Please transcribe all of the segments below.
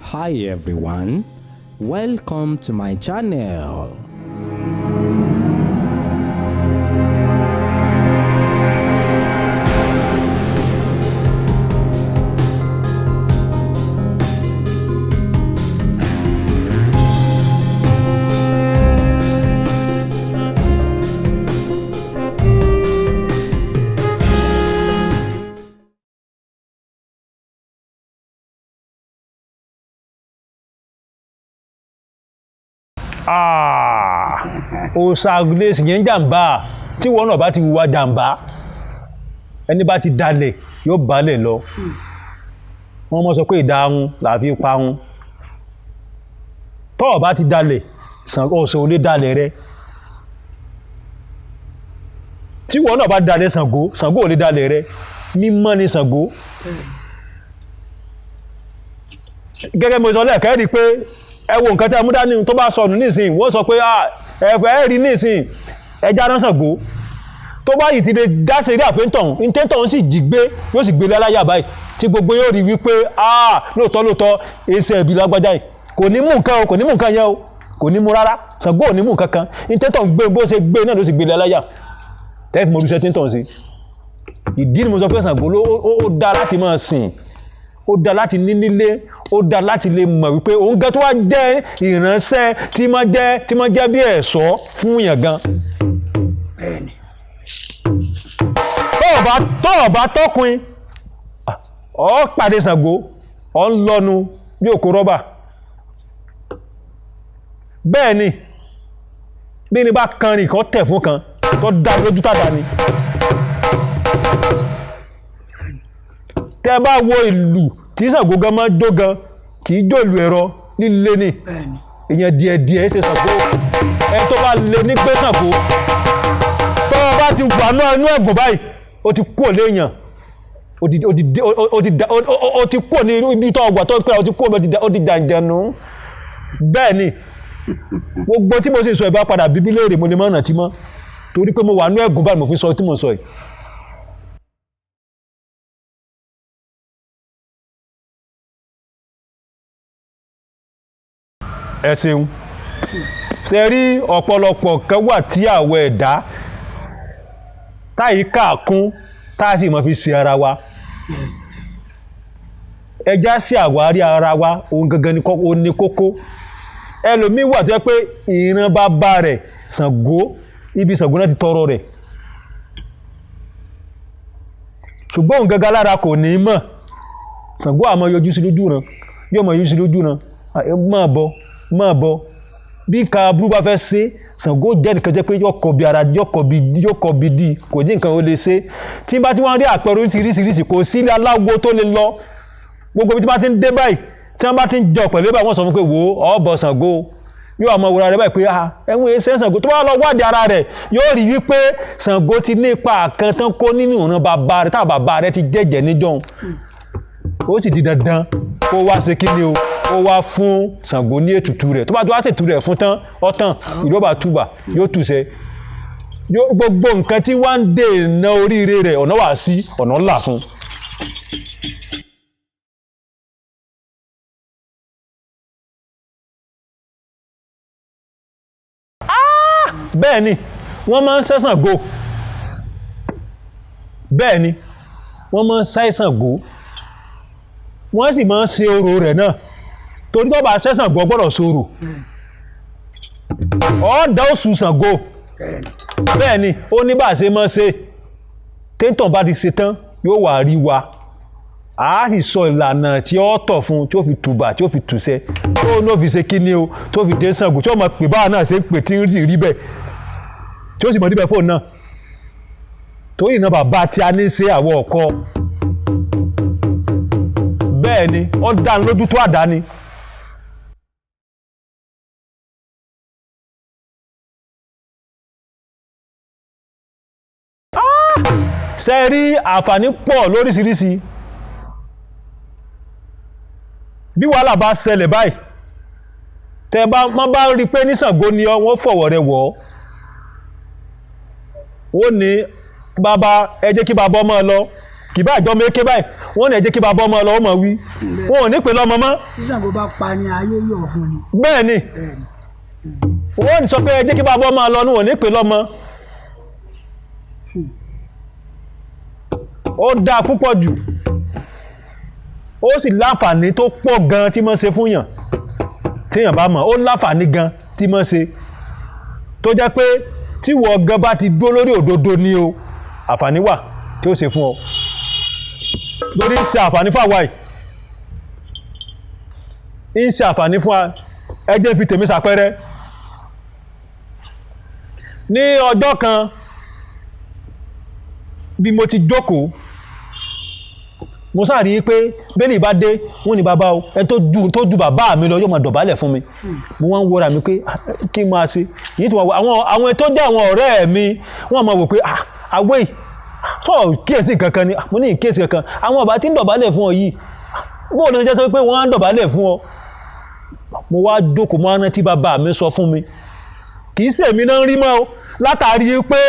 Hi everyone, welcome to my channel. Òsàgùlẹ̀sì yẹn jàǹbá tí wọ́n náà bá ti wá jàǹbá ẹni bá ti dalẹ̀ yóò balẹ̀ lọ wọ́n mọ́ sọ pé ìdáhùn làfi parun tọ́ọ̀ bá ti dalẹ̀ ọ̀sẹ̀ ò lè dalẹ̀ rẹ tí wọ́n náà bá dalẹ̀ Ṣàngó ò lè dalẹ̀ rẹ mímọ́ ni Ṣàngó gẹ́gẹ́ mo sọ lẹ́ẹ̀kẹ́ rí pé ẹ wo nǹkan tí a mú dání tó bá sọnù nísìn wọ́n sọ pé ẹ̀fẹ́ rí nísìn ẹja rán Ṣàngó tó bá yìí ti lè dáṣe rí àfẹ́ntàn ìtẹ́ntàn sì jí gbé yóò sì gbé láláyà báyìí tí gbogbo yóò rí wípé lóòótọ́ ẹsẹ̀ ẹ̀bí lágbájá yìí kò ní mú nǹkan yẹn o kò ní mú rárá Ṣàngó ò ní mú nǹkan kan ìtẹ́ntàn gbé bó ṣe gbé náà ló sì gbé láláyà tẹ́fì mo rúṣẹ́ tẹ́ntàn sí ìdí ni mo sọ pé Ṣàngó ó dá láti máa sìn ó dá láti ní nílé ó dá láti lè mọ̀ wípé òun gan tó wá jẹ́ ìránṣẹ́ tí máa jẹ́ bí ẹ̀ṣọ́ fún yàn gan. tọ́ọ̀bá tọ́kùn ọ pàdé Ṣàngó ọ ń lọ́nu bí òkú rọ́bà bẹ́ẹ̀ ni bí ní bá kan rìn kan tẹ̀ fún kan tó dá lójú tàdá ni. tẹ́ bá wo ìlú tí Ṣàngó gan máa jó gan kì í jó ìlú ẹ̀rọ líle ni èèyàn díẹ̀díẹ̀ ṣe Ṣàngó ẹ tó bá lè ní gbé Ṣàngó tó bá ti wà náà inú ẹ̀gùn báyìí ó ti kúrò léèyàn ó ti kúrò ní ibi tó ọgbà tó pẹ́ ó ti kúrò ó ti jàǹjànú bẹ́ẹ̀ ni gbogbo tí mo sì sọ ìbá padà bíbí léèrè mo lè má rántí mọ́ torí pé mo wà nú ẹ̀gùn báyìí mo fi sọ tí mo sọ yìí. ẹ ṣeun ṣe rí ọ̀pọ̀lọpọ̀ kan wà tí àwọ̀ ẹ̀dá táyì káàkún táà sì mọ̀ fi ṣe ara wa ẹjá sí àwárí ara wa ohun gangan ní kókó ẹlòmíì wà tó yẹ pé ìran bàbá rẹ̀ Ṣàngó ibi Ṣàngó náà ti tọrọ rẹ̀ ṣùgbọ́n ohun gangan lára kò ní mọ̀ Ṣàngó àmọ́ yọjú sí lójú ran yóò mọ̀ yọjú sí lójú ran máa bọ̀ bí nǹkan aburú bá fẹ́ ṣe Ṣàngó jẹ́ nìkan jẹ́ pé yọkọ̀ bí ara yọkọ̀ bí dì kò ní nǹkan ó lè ṣe tí bá tí wọ́n rí àpẹẹrẹ oríṣiríṣi kò sí ilé aláwo tó lè lọ gbogbo ibi tí bá ti ń dé báyìí tí wọ́n bá ti ń jẹ ọ̀pẹ̀lẹ́ báyìí wọ́n sọ fún pé wò ó ọ̀bọ̀ Ṣàngó yóò àmọ́ wòra rẹ̀ báyìí pé ẹ̀wọ̀n ẹ̀ṣẹ̀ Ṣàngó tó bá lọ wádìí ara rẹ̀ yóò rí wípé Ṣàngó ti ní ipa kan tán kó nínú ìran bàbá rẹ̀ táwọn bàbá rẹ̀ ti jẹ́jẹ́ níjọ́un ó sì di dandan kó wá ṣe kí ni o ó wá fún Ṣàngó ní ètùtù rẹ̀ tó bá tó wá ṣètùtù rẹ̀ fún tán ọ̀tàn ìlú ọba túbà yóò túṣẹ gbogbo nǹkan tí wọ́n ń dènà oríire rẹ̀ ọ̀nà wà sí ọ̀nà ńlá fún. bẹ́ẹ̀ ni wọ́n máa ń ṣẹ́ Ṣàngó bẹ́ẹ̀ ni wọ́n máa ń ṣẹ́ Ṣàngó wọ́n sì máa ń ṣe orò rẹ̀ náà torí tó bá ṣẹ́ Ṣàngó gbọ́dọ̀ ṣorò ọ̀ọ́dà oṣù Ṣàngó bẹ́ẹ̀ ni ó ní bá ṣe máa ṣe téńtàn bá ti ṣe tán yóò wà rí wa a sì sọ ìlànà tí ó tọ̀ fún tí ó fi tùbà tí ó fi tùṣẹ tó ní ó fi ṣe kí ni o tó fi dé Ṣàngó tí ó mọ̀ pé báwa náà ṣe ń pè tí ń sì rí bẹ́ẹ̀ tí ó sì mọ̀ níbẹ̀ fóònù náà torí ìná bàbá tí a ní ṣe àwọ̀ ọ̀kọ́ bẹ́ẹ̀ ni ó dá lójú tó àdáni. ṣe rí àǹfààní pọ̀ lóríṣiríṣi bí wàhálà bá ṣẹlẹ̀ báyìí tẹ́ bá rí pé ní Ṣàngó ni wọ́n fọ̀wọ̀ rẹ̀ wọ̀ ó ní bàbá ẹ jẹ́ kí bàbá ọmọ lọ kì bá àjọ méké báyìí wọ́n ní ẹ jẹ́ kí bàbá ọmọ lọ́wọ́ mọ̀ wí wọn ò ní pè lọ́mọ mọ́. Ṣàngó bá pa ni ayé yọ̀ fún ni. bẹ́ẹ̀ ni wọ́n ní sọ pé ẹ jẹ́ kí bàbá ọmọ lọ ní wọn ò ní pè lọ́mọ. ó dáa púpọ̀ jù ó sì láǹfààní tó pọ̀ gan tí mo ṣe fún yàn téèyàn bá mọ̀ ó láǹfààní gan tí mo ṣe tó jẹ́ pé tí wọ́n gan bá ti dúró lórí òdodo ni o àǹfààní wà tí ó ṣe fún ọ lórí ṣe àǹfààní fún àwa yìí ń ṣe àǹfààní fún wa ẹ jẹ́ fi tèmi ṣàpẹẹrẹ ní ọjọ́ kan bí mo ti jókòó mo sáà rí i pé bẹ́ẹ̀ni bá dé wọ́n ní bàbá o ẹni tó ju bàbá mi lọ yóò máa dọ̀bálẹ̀ fún mi mo wá ń wọra mi pé kí n máa ṣe yìí tó wà àwọn tó jẹ́ àwọn ọ̀rẹ́ mi wọ́n máa wò pé àwẹ̀ yìí sọ kíyèsí kankan ni mo ní kíyèsí kankan àwọn bàbá tí ń dọ̀bálẹ̀ fún ọ yìí bóò ló ń jẹ́ tó pé wọ́n á ń dọ̀bálẹ̀ fún ọ mo wá jókòó mo rántí bàbá mi sọ fún mi kì í ṣèmi náà ń rí mọ́ o látàrí pé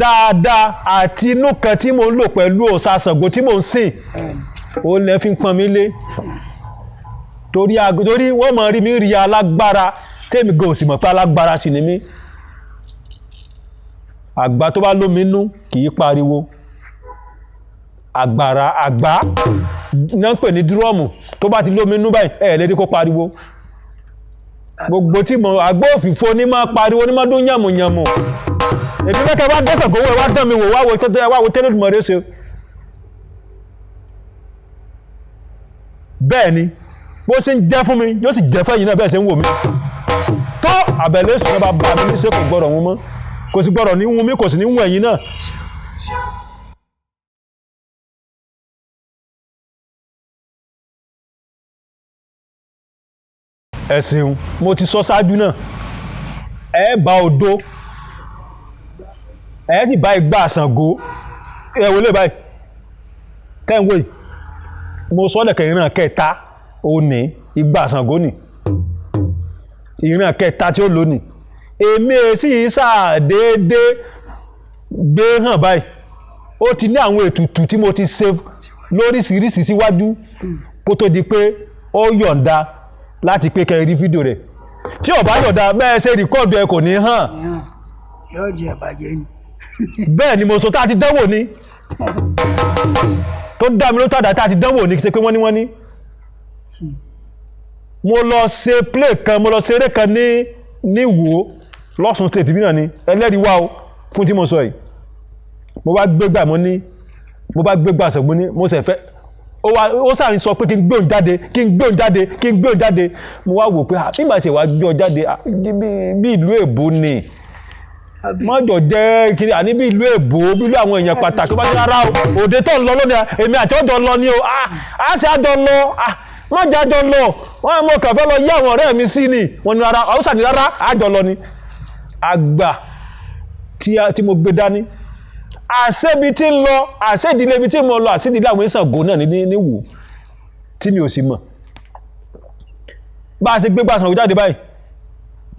dáadáa àti inú kan tí mo ń lò pẹ̀lú òòṣà Ṣàngó tí mo ń sìn ó lẹ́ fi ń pọn mi lé torí wọ́n mọ̀ rí mi rí alágbára tèmi gan ò sì mọ̀ pé alágbára sì ni mí àgbà tó bá lómi nú kì í pariwo àgbà náà ń pè ní dúrọ́ọ̀mù tó bá ti lómi nú báyìí lẹ́ni kó pariwo gbogbo tí mo àgbọ̀ òfìfo ní máa pariwo ní máa dún yàmùyàmù èmi mẹ́ta wá dẹ́sẹ̀ kó wá dán mi wò wá wo tẹ́lẹ̀ mọ̀ rẹ́ ṣe bẹ́ẹ̀ ni bó ṣe ń jẹ́ fún mi yóò sì jẹ́ fẹ́yìn náà bẹ́ẹ̀ ṣe ń wò mí tó àbẹ̀lẹ̀ sùn náà bá mi ní ṣe kò gbọ́dọ̀ wọn mọ́ kò sì gbọ́dọ̀ ní wun mí kò sì ní wun ẹ̀yìn náà. ẹ ṣeun mo ti sọ ṣáájú náà ẹ bá odó ẹ sì bá igbá Ṣàngó ẹ wọlé báyìí tẹ́ǹwé mo sọ lẹ́kẹ̀ẹ́ ìran kẹta ó ní igbá Ṣàngó ni ìran kẹta tí ó lò ní èmi sì ṣàdédé gbé hàn báyìí ó ti ní àwọn ètùtù tí mo ti ṣe lóríṣiríṣi síwájú kó tó di pé ó yọ̀ǹda láti pé kẹ́ rí fídíò rẹ̀ tí ó bá yọ̀ǹda bẹ́ẹ̀ ṣe rìkọ́ọ̀dù ẹ kò ní hàn yóò jẹ ìbàjẹ́ ni. bẹ́ẹ̀ ni mo sọ tá a ti dánwò ní tó dá mi ló tàdá tá a ti dánwò ní kí ṣe pé wọ́n ní mo lọ ṣe play kan mo lọ ṣe eré kan ní Ìwó lọ́sùn state bí náà ni ẹlẹ́rìí wá o fún tí mo sọ yìí mo bá gbégbà Ṣàngó ní mo sì fẹ́ ó sàrin sọ pé kí n gbóhùn jáde mo wá wò pé bí màá ṣe wá gbé ọ jáde bí ìlú èbó ni mọ́jọ jẹ́ kiri àní bí ìlú èbó bí ìlú àwọn èèyàn pàtàkì bá ti rárá o òde tó ń lọ lónìí èmi àti ọjọ́ lọ ni o a ṣe àjọ lọ mọ́jà àjọ lọ wọ́n mọ̀ kàn fẹ́ lọ yí àwọn ọ̀rẹ́ mi sí ni wọ́n ní rárá ọ̀hún ní rárá àjọ lọ ni àgbà tí mo gbé dání àṣebi tí ń lọ àṣedìlé ibi tí mo lọ àṣedìlé àwọn Ṣàngó náà ní Ìwó tí mi ò sì mọ̀ bá a ṣe gbé gbà Ṣàngó jáde báyìí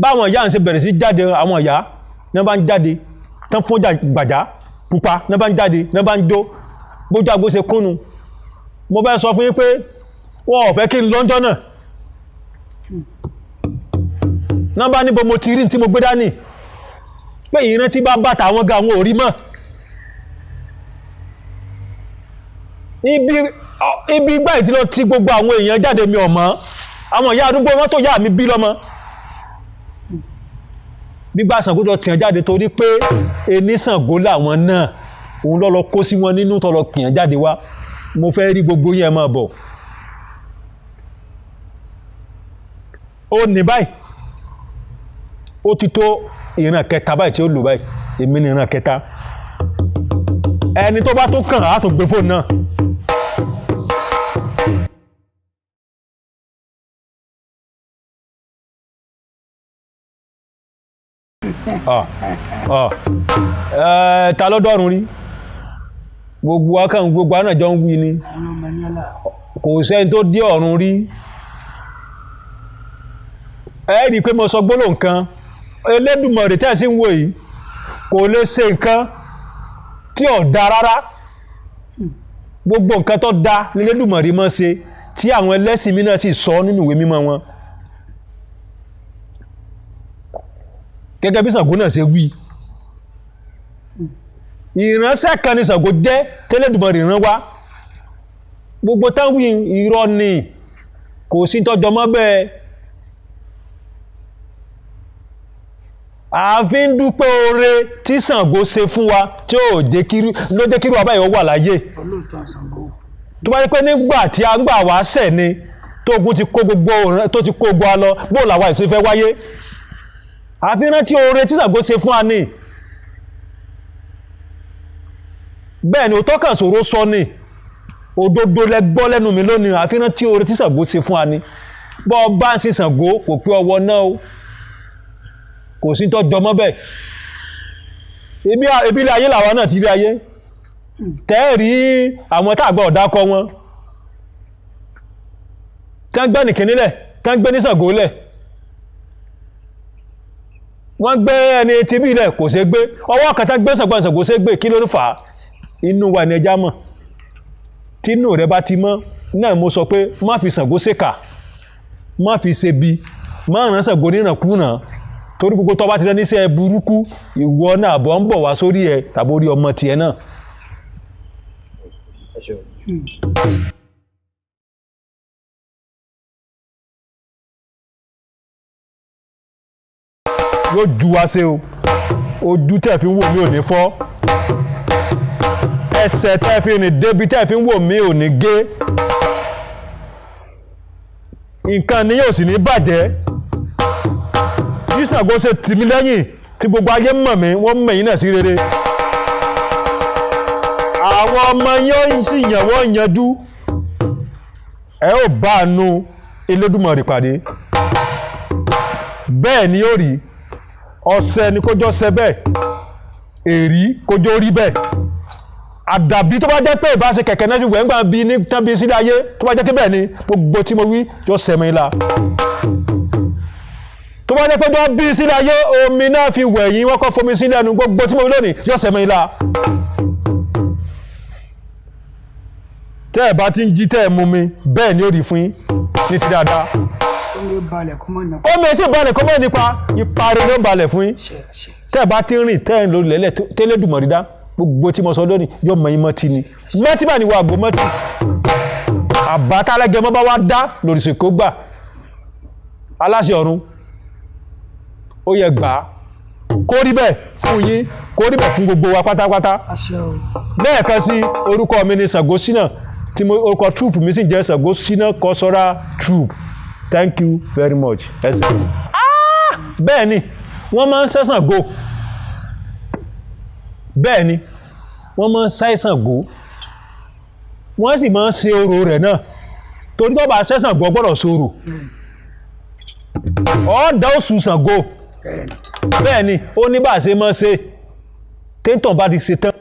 báwọn ìyá ń ṣe bẹ̀rẹ̀ sí jáde àwọn ìyá ní wọ́n bá ń jáde tán fún gbàjá pupa ní wọ́n bá ń jáde ní wọ́n bá ń jó bójú àgbo ṣe kúnnu mo fẹ́ sọ fún yín pé wọ́n ò fẹ́ kí n lọ́jọ́ náà náà bá níbo mo ti rí tí mo gbé dání pé ìrántí bá bàtà àwọn ga àwọn ò rí mọ́ ibi ìgbà ìtí lọ tí gbogbo àwọn èèyàn jáde mi ọ̀mọ́ àwọn ìyá àdúgbò wọn tó yá mi bí lọ́mọ gbígbà Ṣàngó lọ tìyàn jáde torí pé ẹni Ṣàngó làwọn náà òun lọ́lọ́ kó sí wọn nínú tọ́lọ pìyàn jáde wá mo fẹ́ rí gbogbo yẹn máa bọ̀ ó ní báyìí ó ti tó ìran kẹta báyìí tí ó lò báyìí èmi ní ìran kẹta ẹni tó bá tó kàn á tó gbé fóònù náà. Ta ló dọ́run rí gbogbo akàn gbogbo àná jọ ń wí ni kò sẹ́ni tó dé ọ̀run rí ẹ rí i pé mo sọ gbólóhùn kan Elédùmarè tẹ́ ẹ sì ń wò yìí kò lè ṣe nǹkan tí ò da rárá gbogbo nǹkan tó dá l'Elédùmarè máa ṣe tí àwọn ẹlẹ́sìn mi náà sì sọ nínú ìwé mímọ́ wọn gẹ́gẹ́ bí Ṣàngó náà ṣe wí ìránṣẹ́ kan ni Ṣàngó jẹ́ t'Elédùmarè rán wá gbogbo táwọn irọ́ ni kò sí tọ́jọ́ mọ́ bẹ́ẹ̀ àfi ń dúpẹ́ oore tí Ṣàngó ṣe fún wa tí ó jẹ́ kírú abáyọ̀ wà láyé tó bá yẹ pé nígbà tí a ń gbà wá ṣẹ̀ ni tógun ti kó gbogbo wa lọ bó làwa ìsìn fẹ́ wáyé àfi rántí oore tí Ṣàngó ṣe fún wa ni bẹ́ẹ̀ ni òótọ́ kan ṣòro sọ ni òdodo lẹ́gbọ́ lẹ́nu mi lónìí àfi rántí oore tí Ṣàngó ṣe fún wa ni bọ́ bá ń sin Ṣàngó kò pé ọwọ́ náà o kò sí tó jọmọ́ bẹ́ẹ̀ ibi ilé ayé làwọn náà ti rí ayé tẹ́ẹ̀rí àwọn tàgbà ọ̀dákọ wọn tán gbé nìkíní lẹ̀ tán gbé ní Ṣàngó lẹ̀ wọ́n gbé ẹni tí bí ilẹ̀ kò ṣe gbé ọwọ́ kan tán gbé Ṣàngó ṣe gbé kí ló fà á inú wa ni ẹja mọ̀ tí inú rẹ bá ti mọ́ náà mo sọ pé má fi Ṣàngó ṣèkà má fi ṣe bí má ràn Ṣàngó nínàkúnà torí gbogbo tó bá ti rẹ́ níṣẹ́ burúkú ìwọ náà bọ́ ń bọ̀ wá sórí ẹ tàbí orí ọmọ tiẹ̀ náà. yóò ju wa ṣe o ojú tẹ̀ fi ń wò mí ò ní fọ́ ẹsẹ̀ tẹ̀ fi rìn débi tẹ̀ fi ń wò mí ò ní gé nǹkan ni yóò sì ní bàjẹ́ bí Ṣàngó ṣe tì mí lẹ́yìn tí gbogbo ayé mọ̀ mí wọ́n mẹ̀yìn náà sí rere àwọn ọmọ yẹn sì yàn wọ́n yanjú ẹ ó bá àánú Elédùmarè pàdé bẹ́ẹ̀ ni ó rí ọ̀sẹ̀ ni kójọ́ ṣẹ bẹ́ẹ̀ èrí kójọ́ rí bẹ́ẹ̀ àdàbí tó bá jẹ́ pé ìbáṣe kẹ̀kẹ́ náà fi wẹ̀ ń gbà bí ní tán bí sílé ayé tó bá jẹ́ pé bẹ́ẹ̀ ni gbogbo tí mo wí yóò sẹ̀mí la tó bá jẹ́ pé tó bí sílé ayé omi náà fi wẹ̀ yín wọ́n kọ́ fomi sílé ẹnu gbogbo tí mo wí lónìí yóò sẹ̀mí la tẹ́ ẹ̀ bá ti ń jí tẹ́ ẹ̀ mú mi bẹ́ẹ̀ ni ó rí fún yín ní ti dáadáa omi tí balẹ̀ kọ́ mọ́ nípa ipa rẹ̀ ló ń balẹ̀ fún yín tẹ́ ẹ̀ bá ti rìn tẹ́ ẹ̀ lórí lẹ́lẹ̀ tẹ́lẹ̀dùmarè dá gbogbo tí mo sọ lónìí yóò mọ imọ́ tí ni mọ́tí bá ní wà gbó mọ́tí àbátálẹ́gẹ́ mọ́ bá wá dá lórí ṣèkó gbà aláṣẹ ọ̀run ó yẹ gbà á kó rí bẹ́ẹ̀ fún yín kó rí bẹ́ẹ̀ fún gbogbo wa pátápátá lẹ́ẹ̀kan sí orúkọ mi ni Ṣàngó Ṣínà tí orúkọ troop mi sì jẹ́ Ṣàngó Ṣínà cultural troop thank you very much bẹ́ẹ̀ ni wọ́n máa ń ṣẹ́ Ṣàngó bẹ́ẹ̀ ni wọ́n máa ń ṣẹ́ Ṣàngó wọ́n sì máa ń ṣe orò rẹ̀ náà torí tó bá ṣẹ́ Ṣàngó gbọ́dọ̀ ṣorò ọ̀ọ́dà oṣù Ṣàngó bẹ́ẹ̀ ni ó ní bá a ṣe máa ṣe téńtàn bá ti ṣe tán